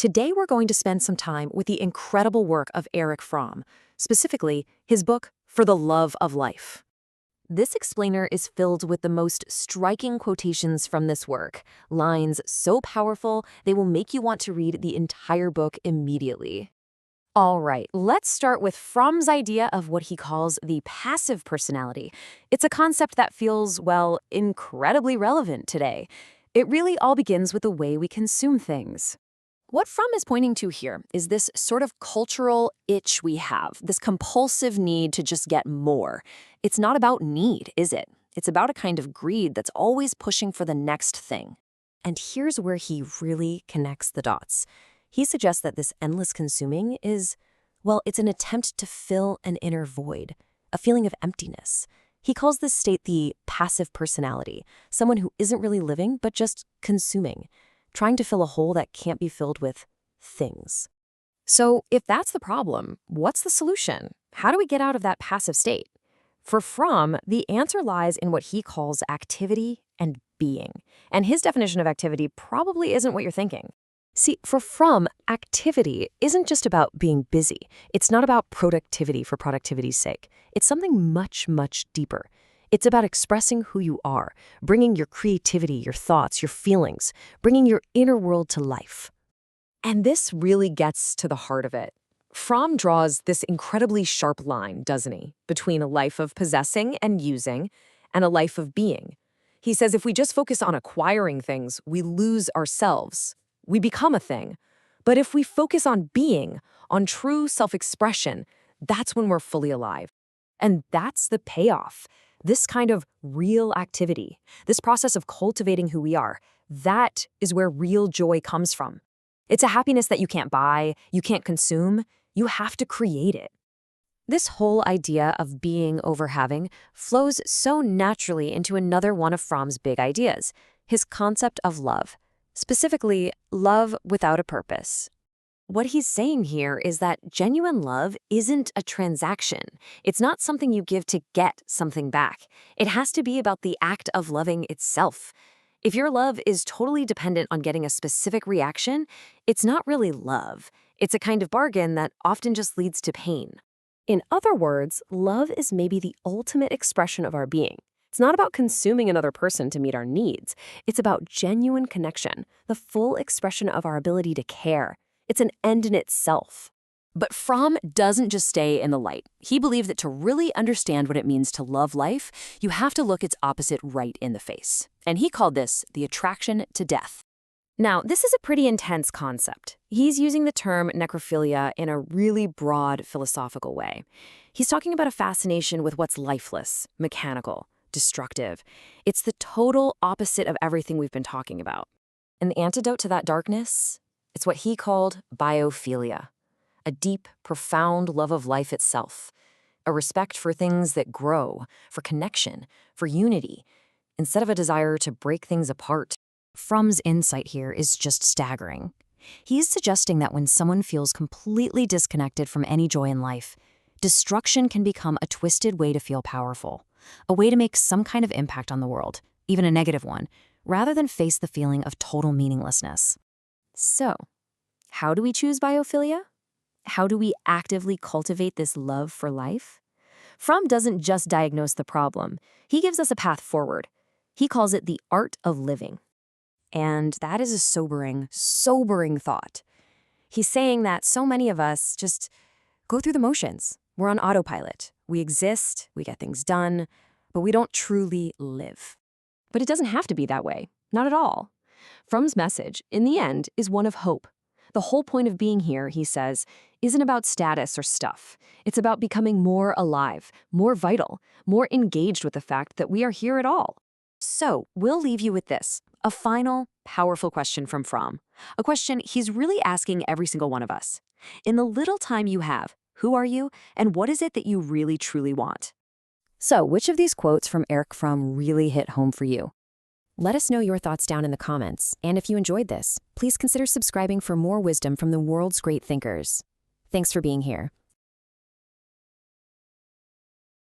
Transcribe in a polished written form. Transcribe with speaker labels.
Speaker 1: Today we're going to spend some time with the incredible work of Erich Fromm, specifically his book, For the Love of Life. This explainer is filled with the most striking quotations from this work, lines so powerful they will make you want to read the entire book immediately. All right, let's start with Fromm's idea of what he calls the passive personality. It's a concept that feels, well, incredibly relevant today. It really all begins with the way we consume things. What Fromm is pointing to here is this sort of cultural itch we have, this compulsive need to just get more. It's not about need, is it? It's about a kind of greed that's always pushing for the next thing. And here's where he really connects the dots. He suggests that this endless consuming is, well, it's an attempt to fill an inner void, a feeling of emptiness. He calls this state the passive personality, someone who isn't really living but just consuming, trying to fill a hole that can't be filled with things. So if that's the problem, what's the solution? How do we get out of that passive state? For Fromm, the answer lies in what he calls activity and being. And his definition of activity probably isn't what you're thinking. See, for Fromm, activity isn't just about being busy. It's not about productivity for productivity's sake. It's something much, much deeper. It's about expressing who you are, bringing your creativity, your thoughts, your feelings, bringing your inner world to life. And this really gets to the heart of it. Fromm draws this incredibly sharp line, doesn't he, between a life of possessing and using and a life of being. He says if we just focus on acquiring things, we lose ourselves. We become a thing. But if we focus on being, on true self-expression, that's when we're fully alive. And that's the payoff. This kind of real activity, this process of cultivating who we are, that is where real joy comes from. It's a happiness that you can't buy, you can't consume, you have to create it. This whole idea of being over having flows so naturally into another one of Fromm's big ideas, his concept of love. Specifically, love without a purpose. What he's saying here is that genuine love isn't a transaction. It's not something you give to get something back. It has to be about the act of loving itself. If your love is totally dependent on getting a specific reaction, it's not really love. It's a kind of bargain that often just leads to pain. In other words, love is maybe the ultimate expression of our being. It's not about consuming another person to meet our needs. It's about genuine connection, the full expression of our ability to care. It's an end in itself. But Fromm doesn't just stay in the light. He believes that to really understand what it means to love life, you have to look its opposite right in the face. And he called this the attraction to death. Now, this is a pretty intense concept. He's using the term necrophilia in a really broad philosophical way. He's talking about a fascination with what's lifeless, mechanical, destructive. It's the total opposite of everything we've been talking about. And the antidote to that darkness? It's what he called biophilia, a deep, profound love of life itself, a respect for things that grow, for connection, for unity, instead of a desire to break things apart. Fromm's insight here is just staggering. He's suggesting that when someone feels completely disconnected from any joy in life, destruction can become a twisted way to feel powerful, a way to make some kind of impact on the world, even a negative one, rather than face the feeling of total meaninglessness. So, how do we choose biophilia? How do we actively cultivate this love for life? Fromm doesn't just diagnose the problem. He gives us a path forward. He calls it the art of living. And that is a sobering thought. He's saying that so many of us just go through the motions. We're on autopilot. We exist, we get things done, but we don't truly live. But it doesn't have to be that way. Not at all. Fromm's message, in the end, is one of hope. The whole point of being here, he says, isn't about status or stuff. It's about becoming more alive, more vital, more engaged with the fact that we are here at all. So, we'll leave you with this, a final, powerful question from Fromm. A question he's really asking every single one of us. In the little time you have, who are you, and what is it that you really, truly want? So, which of these quotes from Erich Fromm really hit home for you? Let us know your thoughts down in the comments, and if you enjoyed this, please consider subscribing for more wisdom from the world's great thinkers. Thanks for being here.